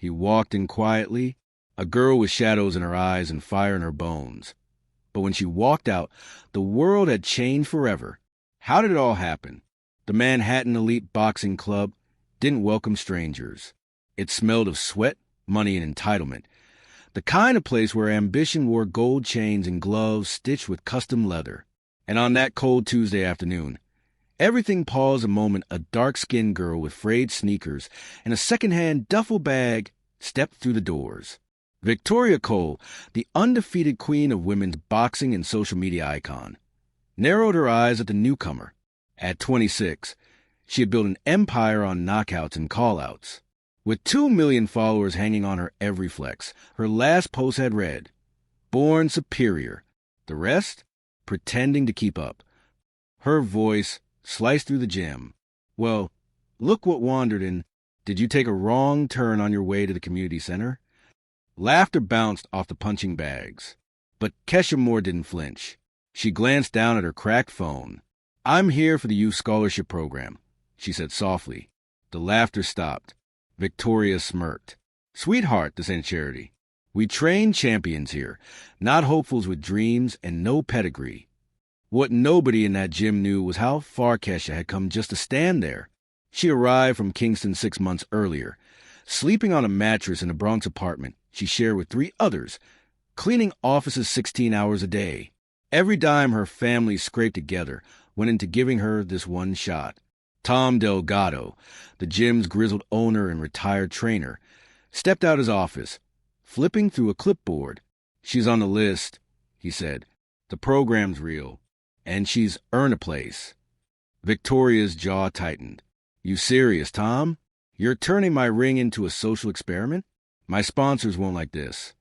He walked in quietly, a girl with shadows in her eyes and fire in her bones. But when she walked out, the world had changed forever. How did it all happen? The Manhattan Elite Boxing Club didn't welcome strangers. It smelled of sweat, money, and entitlement. The kind of place where ambition wore gold chains and gloves stitched with custom leather. And on that cold Tuesday afternoon, everything paused a moment. A dark-skinned girl with frayed sneakers and a second-hand duffel bag stepped through the doors. Victoria Cole, the undefeated queen of women's boxing and social media icon, narrowed her eyes at the newcomer. At 26, she had built an empire on knockouts and call-outs. With 2 million followers hanging on her every flex, her last post had read, "Born superior. The rest, pretending to keep up." Her voice sliced through the gym. "Well, look what wandered in. Did you take a wrong turn on your way to the community center?" Laughter bounced off the punching bags. But Kesha Moore didn't flinch. She glanced down at her cracked phone. "I'm here for the youth scholarship program," she said softly. The laughter stopped. Victoria smirked. "Sweetheart, this ain't charity. We train champions here, not hopefuls with dreams and no pedigree." What nobody in that gym knew was how far Kesha had come just to stand there. She arrived from Kingston 6 months earlier, sleeping on a mattress in a Bronx apartment she shared with 3 others, cleaning offices 16 hours a day. Every dime her family scraped together went into giving her this one shot. Tom Delgado, the gym's grizzled owner and retired trainer, stepped out his office, flipping through a clipboard. "She's on the list," he said. "The program's real, and she's earned a place." Victoria's jaw tightened. "You serious, Tom? You're turning my ring into a social experiment? My sponsors won't like this."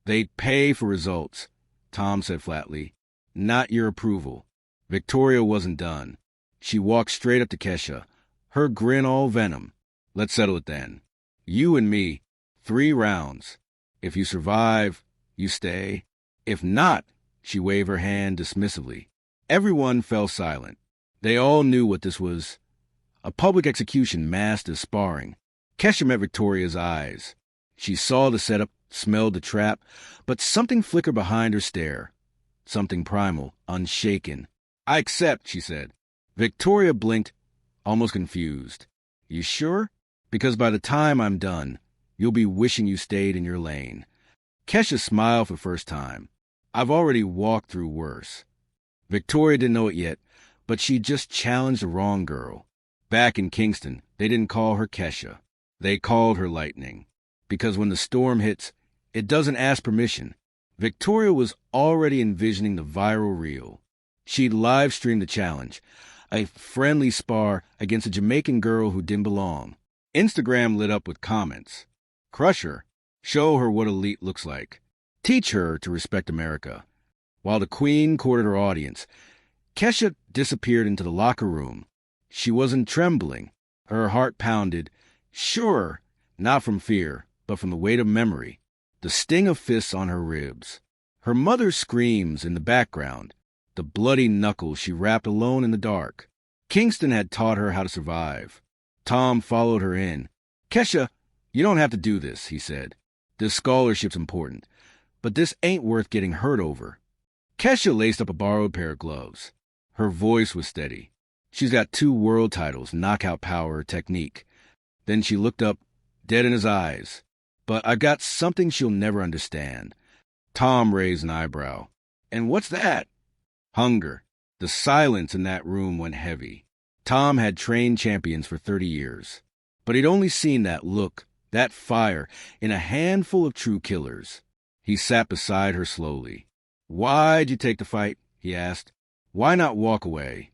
"They'd pay for results," Tom said flatly. "Not your approval." Victoria wasn't done. She walked straight up to Kesha, her grin all venom. "Let's settle it then. You and me, 3 rounds. If you survive, you stay. If not," she waved her hand dismissively. Everyone fell silent. They all knew what this was. A public execution masked as sparring. Kesha met Victoria's eyes. She saw the setup, smelled the trap, but something flickered behind her stare. Something primal, unshaken. "I accept," she said. Victoria blinked, almost confused. "You sure? Because by the time I'm done, you'll be wishing you stayed in your lane." Kesha smiled for the first time. "I've already walked through worse." Victoria didn't know it yet, but she just challenged the wrong girl. Back in Kingston, they didn't call her Kesha. They called her Lightning. Because when the storm hits, it doesn't ask permission. Victoria was already envisioning the viral reel. She'd live-streamed the challenge, a friendly spar against a Jamaican girl who didn't belong. Instagram lit up with comments. "Crush her. Show her what elite looks like. Teach her to respect America." While the queen courted her audience, Kesha disappeared into the locker room. She wasn't trembling. Her heart pounded. Sure, not from fear, but from the weight of memory. The sting of fists on her ribs. Her mother's screams in the background. The bloody knuckles she rapped alone in the dark. Kingston had taught her how to survive. Tom followed her in. "Kesha, you don't have to do this," he said. "This scholarship's important, but this ain't worth getting hurt over." Kesha laced up a borrowed pair of gloves. Her voice was steady. "She's got 2 world titles, knockout power, technique." Then she looked up, dead in his eyes. "But I've got something she'll never understand." Tom raised an eyebrow. "And what's that?" "Hunger." The silence in that room went heavy. Tom had trained champions for 30 years. But he'd only seen that look, that fire, in a handful of true killers. He sat beside her slowly. "Why'd you take the fight?" he asked. "Why not walk away?"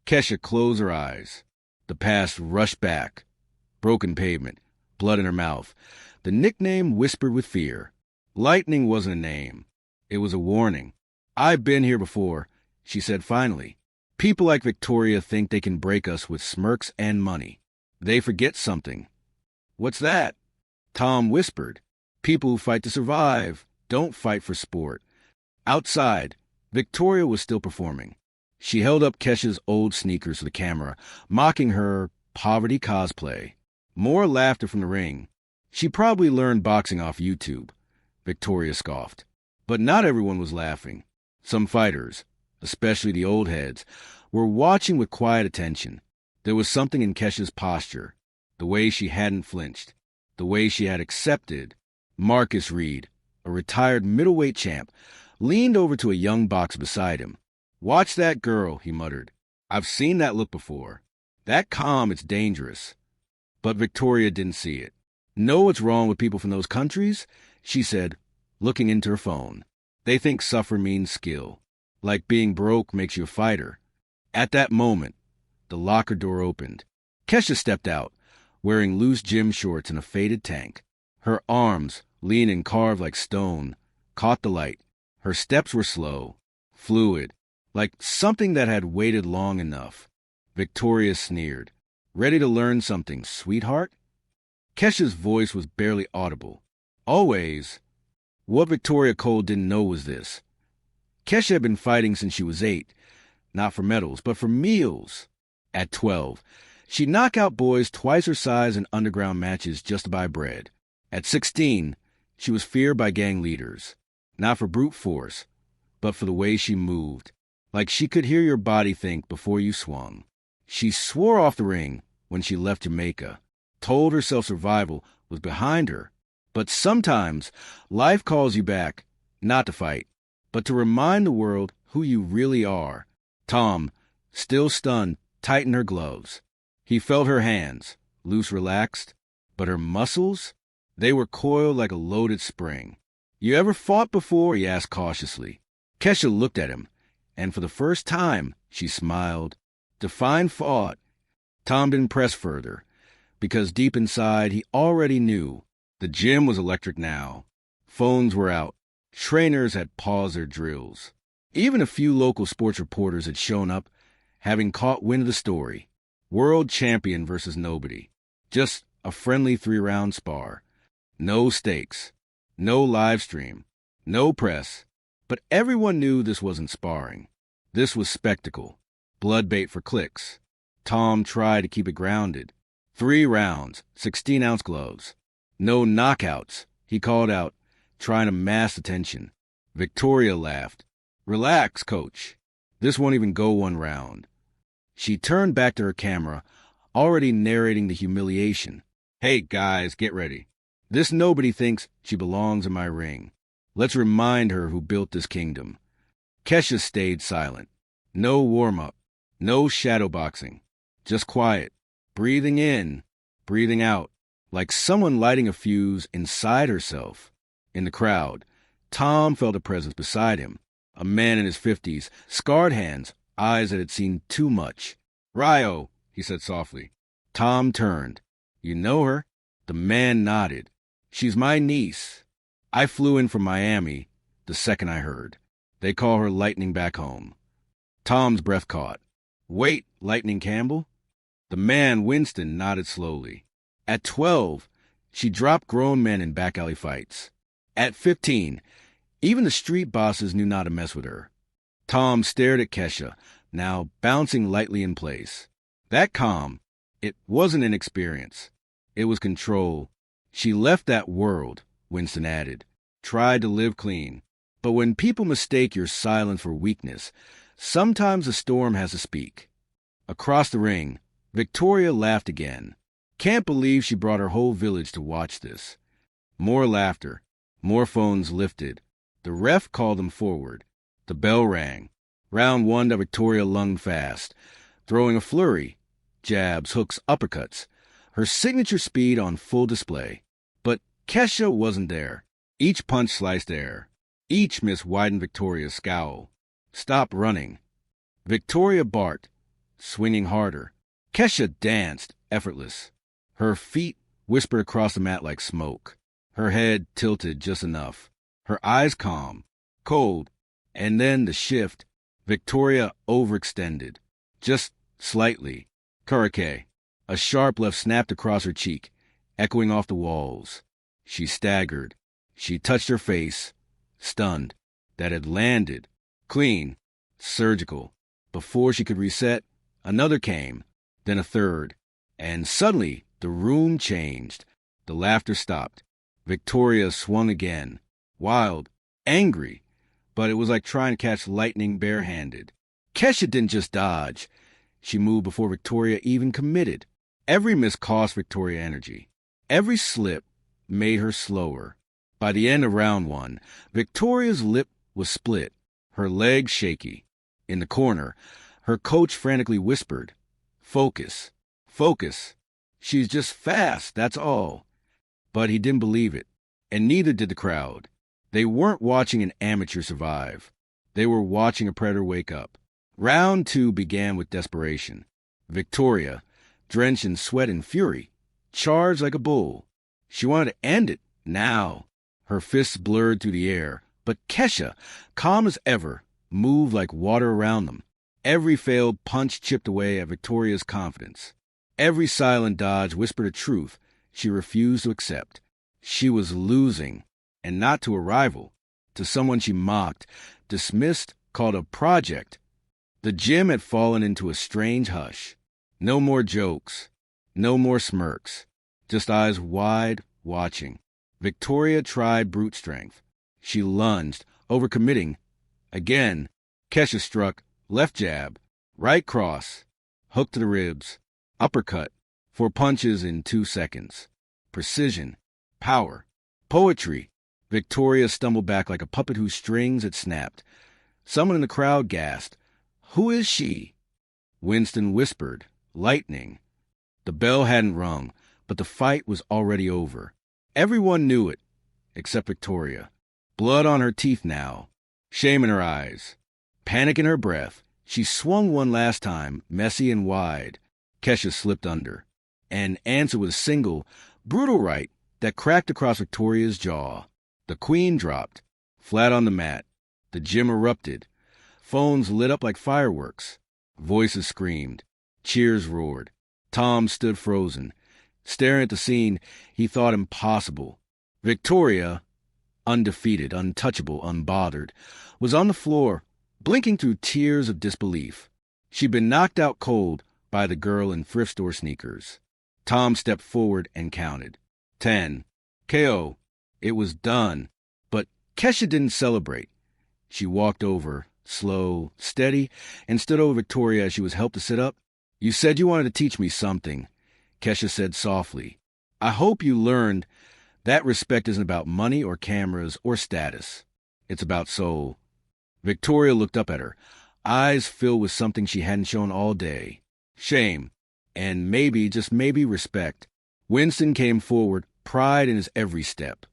Kesha closed her eyes. The past rushed back. Broken pavement, blood in her mouth. The nickname whispered with fear. Lightning wasn't a name. It was a warning. "I've been here before," she said finally. "People like Victoria think they can break us with smirks and money. They forget something." "What's that?" Tom whispered. "People who fight to survive don't fight for sport." Outside, Victoria was still performing. She held up Kesha's old sneakers to the camera, mocking her poverty cosplay. More laughter from the ring. She probably learned boxing off YouTube, Victoria scoffed. But not everyone was laughing. Some fighters, especially the old heads, were watching with quiet attention. There was something in Kesha's posture, the way she hadn't flinched, the way she had accepted. Marcus Reed, a retired middleweight champ, leaned over to a young boxer beside him. "Watch that girl," he muttered. "I've seen that look before. That calm, it's dangerous." But Victoria didn't see it. "Know what's wrong with people from those countries?" she said, looking into her phone. "They think suffer means skill, like being broke makes you a fighter." At that moment, the locker door opened. Kesha stepped out, wearing loose gym shorts and a faded tank. Her arms, lean and carved like stone, caught the light. Her steps were slow, fluid, like something that had waited long enough. Victoria sneered. "Ready to learn something, sweetheart?" Kesha's voice was barely audible. Always. What Victoria Cole didn't know was this. Kesha had been fighting since she was 8, not for medals, but for meals. At 12, she'd knock out boys twice her size in underground matches just to buy bread. At 16, she was feared by gang leaders, not for brute force, but for the way she moved, like she could hear your body think before you swung. She swore off the ring when she left Jamaica, told herself survival was behind her. But sometimes life calls you back, not to fight, but to remind the world who you really are. Tom, still stunned, tightened her gloves. He felt her hands, loose, relaxed, but her muscles, they were coiled like a loaded spring. "You ever fought before?" he asked cautiously. Kesha looked at him, and for the first time, she smiled. Define fought. Tom didn't press further, because deep inside he already knew. The gym was electric now. Phones were out. Trainers had paused their drills. Even a few local sports reporters had shown up, having caught wind of the story. World champion versus nobody. Just a friendly 3-round spar. No stakes. No live stream. No press. But everyone knew this wasn't sparring. This was spectacle. Blood bait for clicks. Tom tried to keep it grounded. 3 rounds, 16-ounce gloves. No knockouts, he called out, trying to mask attention. Victoria laughed. "Relax, coach. This won't even go 1 round." She turned back to her camera, already narrating the humiliation. "Hey, guys, get ready. This nobody thinks she belongs in my ring. Let's remind her who built this kingdom." Kesha stayed silent. No warm-up. No shadowboxing. Just quiet. Breathing in, breathing out. Like someone lighting a fuse inside herself. In the crowd, Tom felt a presence beside him. A man in his 50s, scarred hands, eyes that had seen too much. "Ryo," he said softly. Tom turned. "You know her?" The man nodded. "She's my niece. I flew in from Miami the second I heard. They call her Lightning back home." Tom's breath caught. "Wait, Lightning Campbell?" The man, Winston, nodded slowly. At 12, she dropped grown men in back alley fights. At 15, even the street bosses knew not to mess with her. Tom stared at Kesha, now bouncing lightly in place. That calm, it wasn't inexperience. It was control. She left that world, Winston added, tried to live clean. But when people mistake your silence for weakness, sometimes the storm has to speak. Across the ring, Victoria laughed again. Can't believe she brought her whole village to watch this. More laughter. More phones lifted. The ref called them forward. The bell rang. Round 1 that Victoria lunged fast, throwing a flurry. Jabs, hooks, uppercuts. Her signature speed on full display. But Kesha wasn't there. Each punch sliced air. Each miss widened Victoria's scowl. "Stop running." Victoria barked, swinging harder. Kesha danced, effortless. Her feet whispered across the mat like smoke. Her head tilted just enough. Her eyes calm, cold. And then the shift. Victoria overextended. Just slightly. Karake. A sharp left snapped across her cheek, echoing off the walls. She staggered. She touched her face, stunned. That had landed. Clean. Surgical. Before she could reset, another came, then a third. And suddenly, the room changed. The laughter stopped. Victoria swung again. Wild, angry, but it was like trying to catch lightning barehanded. Kesha didn't just dodge. She moved before Victoria even committed. Every miss cost Victoria energy. Every slip made her slower. By the end of round 1, Victoria's lip was split, her legs shaky. In the corner, her coach frantically whispered, "Focus, focus. She's just fast, that's all." But he didn't believe it, and neither did the crowd. They weren't watching an amateur survive. They were watching a predator wake up. Round 2 began with desperation. Victoria, drenched in sweat and fury, charged like a bull. She wanted to end it now. Her fists blurred through the air, but Kesha, calm as ever, moved like water around them. Every failed punch chipped away at Victoria's confidence. Every silent dodge whispered a truth she refused to accept. She was losing, and not to a rival, to someone she mocked, dismissed, called a project. The gym had fallen into a strange hush. No more jokes, no more smirks, just eyes wide, watching. Victoria tried brute strength. She lunged, overcommitting. Again, Kesha struck, left jab, right cross, hook to the ribs, uppercut, 4 punches in 2 seconds. Precision, power, poetry. Victoria stumbled back like a puppet whose strings had snapped. Someone in the crowd gasped, "Who is she?" Winston whispered, "Lightning." The bell hadn't rung, but the fight was already over. Everyone knew it, except Victoria. Blood on her teeth now, shame in her eyes, panic in her breath. She swung one last time, messy and wide. Kesha slipped under, and answered with a single, brutal right that cracked across Victoria's jaw. The queen dropped, flat on the mat. The gym erupted. Phones lit up like fireworks. Voices screamed. Cheers roared. Tom stood frozen, staring at the scene he thought impossible. Victoria, undefeated, untouchable, unbothered, was on the floor, blinking through tears of disbelief. She'd been knocked out cold by the girl in thrift store sneakers. Tom stepped forward and counted. 10. KO. It was done. But Kesha didn't celebrate. She walked over, slow, steady, and stood over Victoria as she was helped to sit up. "You said you wanted to teach me something," Kesha said softly. "I hope you learned that respect isn't about money or cameras or status. It's about soul." Victoria looked up at her, eyes filled with something she hadn't shown all day. Shame, and maybe, just maybe, respect. Winston came forward, pride in his every step.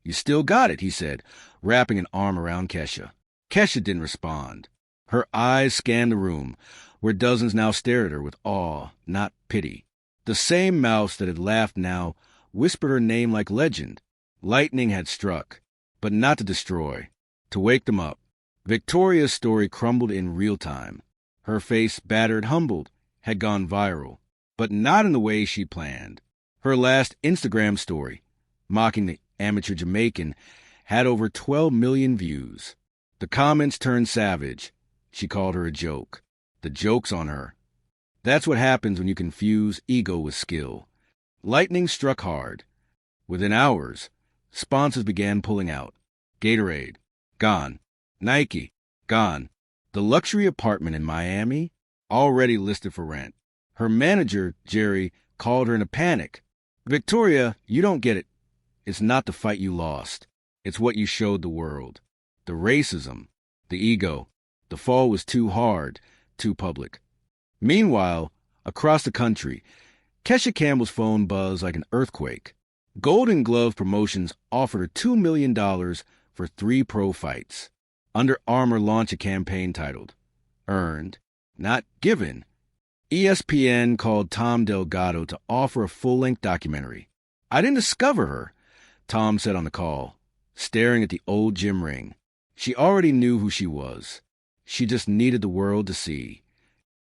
"You still got it," he said, wrapping an arm around Kesha. Kesha didn't respond. Her eyes scanned the room, where dozens now stared at her with awe, not pity. The same mouse that had laughed now whispered her name like legend. Lightning had struck, but not to destroy, to wake them up. Victoria's story crumbled in real time. Her face, battered, humbled, had gone viral, but not in the way she planned. Her last Instagram story, mocking the amateur Jamaican, had over 12 million views. The comments turned savage. She called her a joke. The joke's on her. That's what happens when you confuse ego with skill. Lightning struck hard. Within hours, sponsors began pulling out. Gatorade, gone. Nike, gone. The luxury apartment in Miami, already listed for rent. Her manager, Jerry, called her in a panic. "Victoria, you don't get it. It's not the fight you lost. It's what you showed the world. The racism, the ego. The fall was too hard, too public." Meanwhile, across the country, Kesha Campbell's phone buzzed like an earthquake. Golden Glove Promotions offered her $2 million for 3 pro fights. Under Armour launched a campaign titled, "Earned, Not Given." ESPN called Tom Delgado to offer a full-length documentary. "I didn't discover her," Tom said on the call, staring at the old gym ring. She already knew who she was. She just needed the world to see.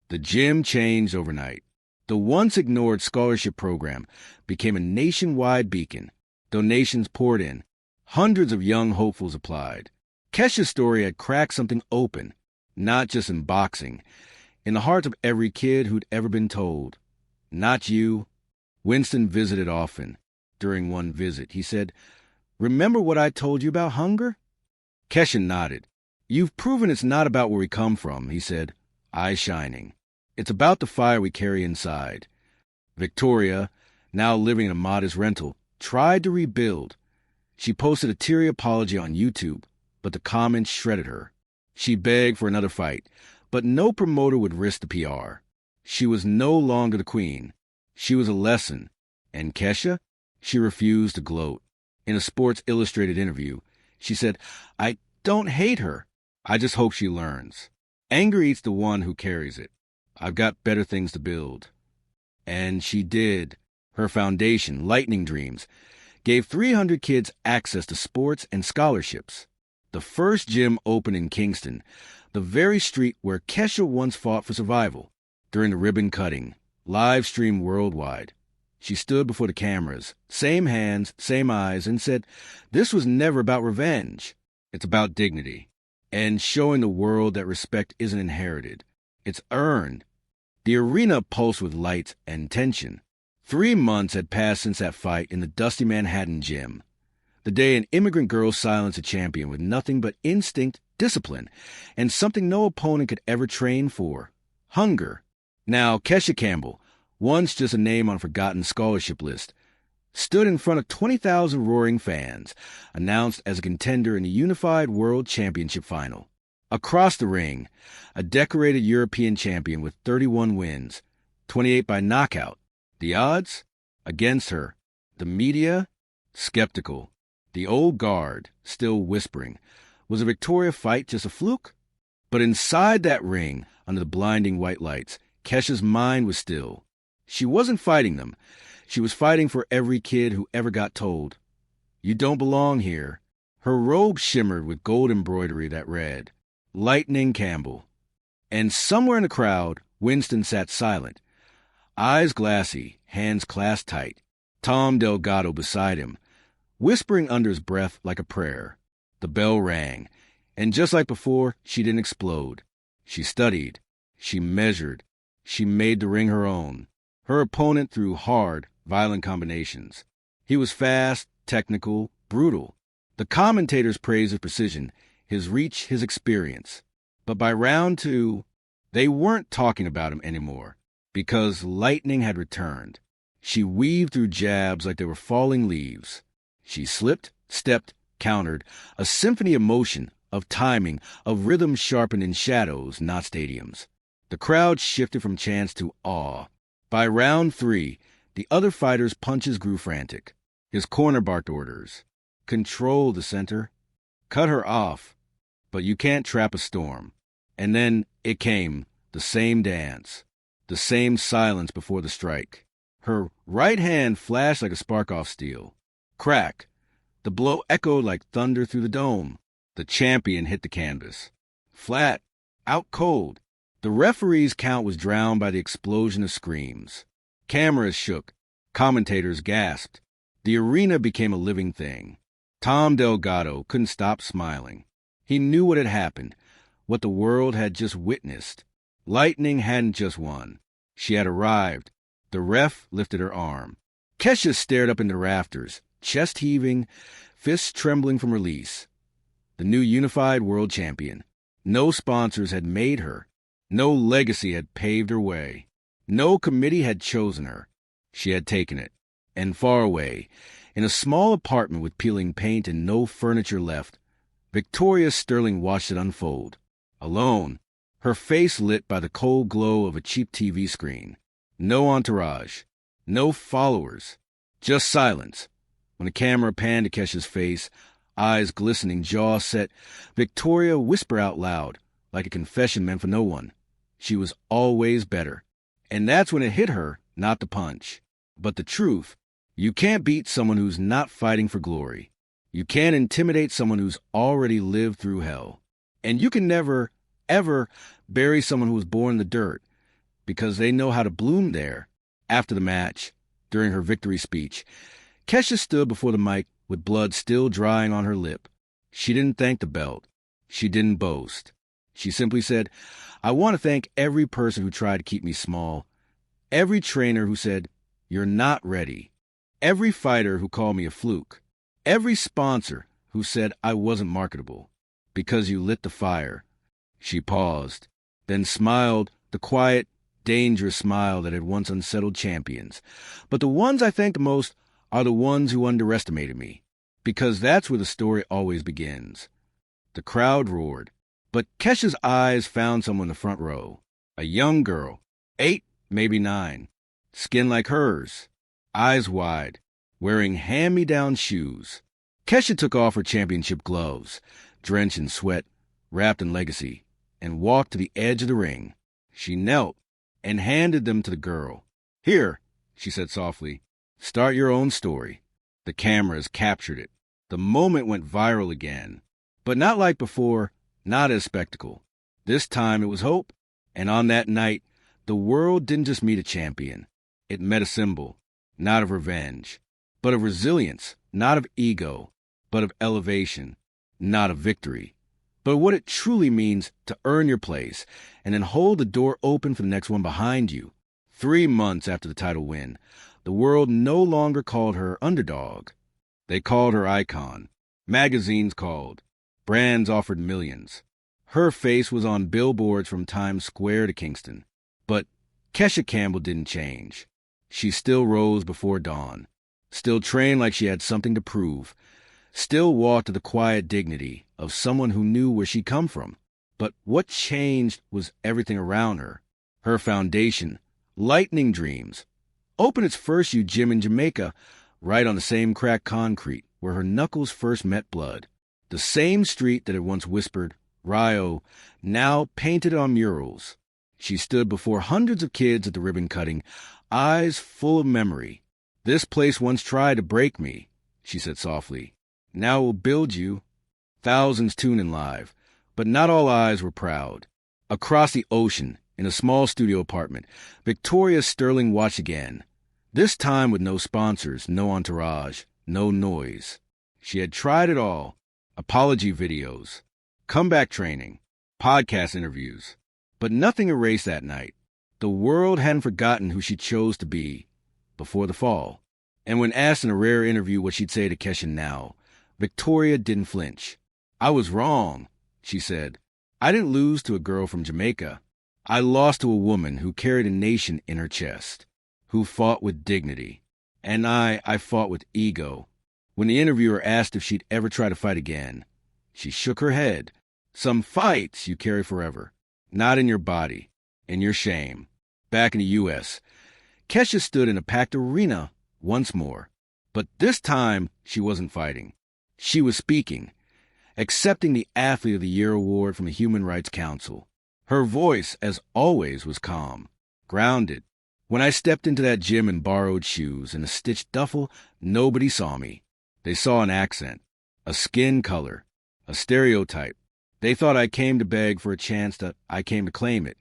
The gym changed overnight. The once ignored scholarship program became a nationwide beacon. Donations poured in. Hundreds of young hopefuls applied. Kesha's story had cracked something open, not just in boxing, in the hearts of every kid who'd ever been told, "Not you." Winston visited often. during one visit. He said, "Remember what I told you about hunger?" Kesha nodded. "You've proven it's not about where we come from," he said, eyes shining. "It's about the fire we carry inside." Victoria, now living in a modest rental, tried to rebuild. She posted a teary apology on YouTube, but the comments shredded her. She begged for another fight, but no promoter would risk the PR. She was no longer the queen. She was a lesson. And Kesha? She refused to gloat. In a Sports Illustrated interview, she said, "I don't hate her. I just hope she learns. Anger eats the one who carries it. I've got better things to build." And she did. Her foundation, Lightning Dreams, gave 300 kids access to sports and scholarships. The first gym opened in Kingston, the very street where Kesha once fought for survival. During the ribbon cutting, live streamed worldwide, she stood before the cameras, same hands, same eyes, and said, "This was never about revenge. It's about dignity, and showing the world that respect isn't inherited. It's earned." The arena pulsed with lights and tension. 3 months had passed since that fight in the dusty Manhattan gym. The day an immigrant girl silenced a champion with nothing but instinct, discipline, and something no opponent could ever train for: hunger. Now, Kesha Campbell, once just a name on a forgotten scholarship list, stood in front of 20,000 roaring fans, announced as a contender in the Unified World Championship final. Across the ring, a decorated European champion with 31 wins, 28 by knockout. The odds? Against her. The media? Skeptical. The old guard, still whispering. Was a Victoria fight just a fluke? But inside that ring, under the blinding white lights, Kesha's mind was still. She wasn't fighting them. She was fighting for every kid who ever got told, "You don't belong here." Her robe shimmered with gold embroidery that read, "Lightning Campbell." And somewhere in the crowd, Winston sat silent, eyes glassy, hands clasped tight, Tom Delgado beside him, whispering under his breath like a prayer. The bell rang, and just like before, she didn't explode. She studied, she measured, she made the ring her own. Her opponent threw hard, violent combinations. He was fast, technical, brutal. The commentators praised his precision, his reach, his experience. But by round 2, they weren't talking about him anymore, because lightning had returned. She weaved through jabs like they were falling leaves. She slipped, stepped, countered, a symphony of motion, of timing, of rhythm sharpened in shadows, not stadiums. The crowd shifted from chants to awe. By round 3, the other fighter's punches grew frantic. His corner barked orders. "Control the center. Cut her off. But you can't trap a storm." And then it came, the same dance, the same silence before the strike. Her right hand flashed like a spark off steel. Crack! The blow echoed like thunder through the dome. The champion hit the canvas. Flat, out cold. The referee's count was drowned by the explosion of screams. Cameras shook. Commentators gasped. The arena became a living thing. Tom Delgado couldn't stop smiling. He knew what had happened, what the world had just witnessed. Lightning hadn't just won. She had arrived. The ref lifted her arm. Kesha stared up into the rafters, chest heaving, fists trembling from release. The new unified world champion. No sponsors had made her. No legacy had paved her way. No committee had chosen her. She had taken it. And far away, in a small apartment with peeling paint and no furniture left, Victoria Sterling watched it unfold. Alone, her face lit by the cold glow of a cheap TV screen. No entourage. No followers. Just silence. When the camera panned to Kesha's face, eyes glistening, jaw set, Victoria whispered out loud, like a confession meant for no one. She was always better. And that's when it hit her, not the punch, but the truth. You can't beat someone who's not fighting for glory. You can't intimidate someone who's already lived through hell. And you can never, ever bury someone who was born in the dirt, because they know how to bloom there. After the match, during her victory speech, Kesha stood before the mic with blood still drying on her lip. She didn't thank the belt. She didn't boast. She simply said, "I want to thank every person who tried to keep me small, every trainer who said, 'You're not ready,' every fighter who called me a fluke, every sponsor who said I wasn't marketable, because you lit the fire. She paused, then smiled, the quiet, dangerous smile that had once unsettled champions. But the ones I thank the most are the ones who underestimated me, because that's where the story always begins. The crowd roared, but Kesha's eyes found someone in the front row, a young girl, 8, maybe 9, skin like hers, eyes wide, wearing hand-me-down shoes. Kesha took off her championship gloves, drenched in sweat, wrapped in legacy, and walked to the edge of the ring. She knelt and handed them to the girl. "Here," she said softly, "start your own story." The cameras captured it. The moment went viral again, but not like before, not as spectacle. This time it was hope, and on that night, the world didn't just meet a champion. It met a symbol, not of revenge, but of resilience, not of ego, but of elevation, not of victory, but what it truly means to earn your place and then hold the door open for the next one behind you. 3 months after the title win, the world no longer called her underdog. They called her icon. Magazines called. Brands offered millions. Her face was on billboards from Times Square to Kingston. But Kesha Campbell didn't change. She still rose before dawn, still trained like she had something to prove, still walked with the quiet dignity of someone who knew where she'd come from. But what changed was everything around her. Her foundation, Lightning Dreams, opened its first gym in Jamaica, right on the same cracked concrete where her knuckles first met blood. The same street that had once whispered, Rio, now painted on murals. She stood before hundreds of kids at the ribbon cutting, eyes full of memory. "This place once tried to break me," she said softly. "Now it will build you." Thousands tuned in live, but not all eyes were proud. Across the ocean, in a small studio apartment, Victoria Sterling watched again. This time with no sponsors, no entourage, no noise. She had tried it all. Apology videos, comeback training, podcast interviews. But nothing erased that night. The world hadn't forgotten who she chose to be before the fall. And when asked in a rare interview what she'd say to Kesha now, Victoria didn't flinch. "I was wrong," she said. "I didn't lose to a girl from Jamaica. I lost to a woman who carried a nation in her chest, who fought with dignity. And I fought with ego." When the interviewer asked if she'd ever try to fight again, she shook her head. "Some fights you carry forever. Not in your body, in your shame." Back in the U.S., Kesha stood in a packed arena once more. But this time, she wasn't fighting. She was speaking, accepting the Athlete of the Year award from the Human Rights Council. Her voice, as always, was calm, grounded. "When I stepped into that gym in borrowed shoes and a stitched duffel, nobody saw me. They saw an accent, a skin color, a stereotype. They thought I came to beg for a chance, that I came to claim it."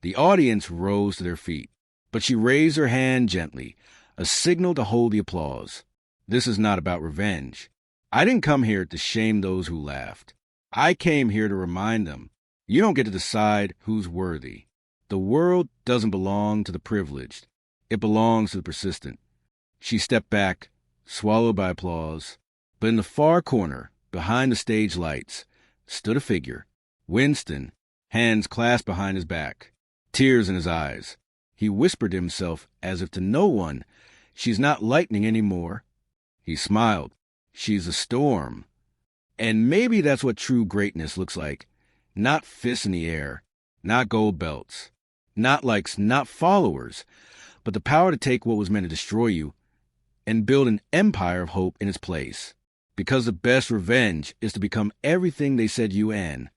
The audience rose to their feet, but she raised her hand gently, a signal to hold the applause. "This is not about revenge. I didn't come here to shame those who laughed. I came here to remind them, you don't get to decide who's worthy. The world doesn't belong to the privileged. It belongs to the persistent." She stepped back, swallowed by applause. But in the far corner, behind the stage lights, stood a figure. Winston, hands clasped behind his back, tears in his eyes. He whispered to himself, as if to no one, "She's not lightning anymore." He smiled. "She's a storm." And maybe that's what true greatness looks like. Not fists in the air, not gold belts, not likes, not followers, but the power to take what was meant to destroy you and build an empire of hope in its place. Because the best revenge is to become everything they said you and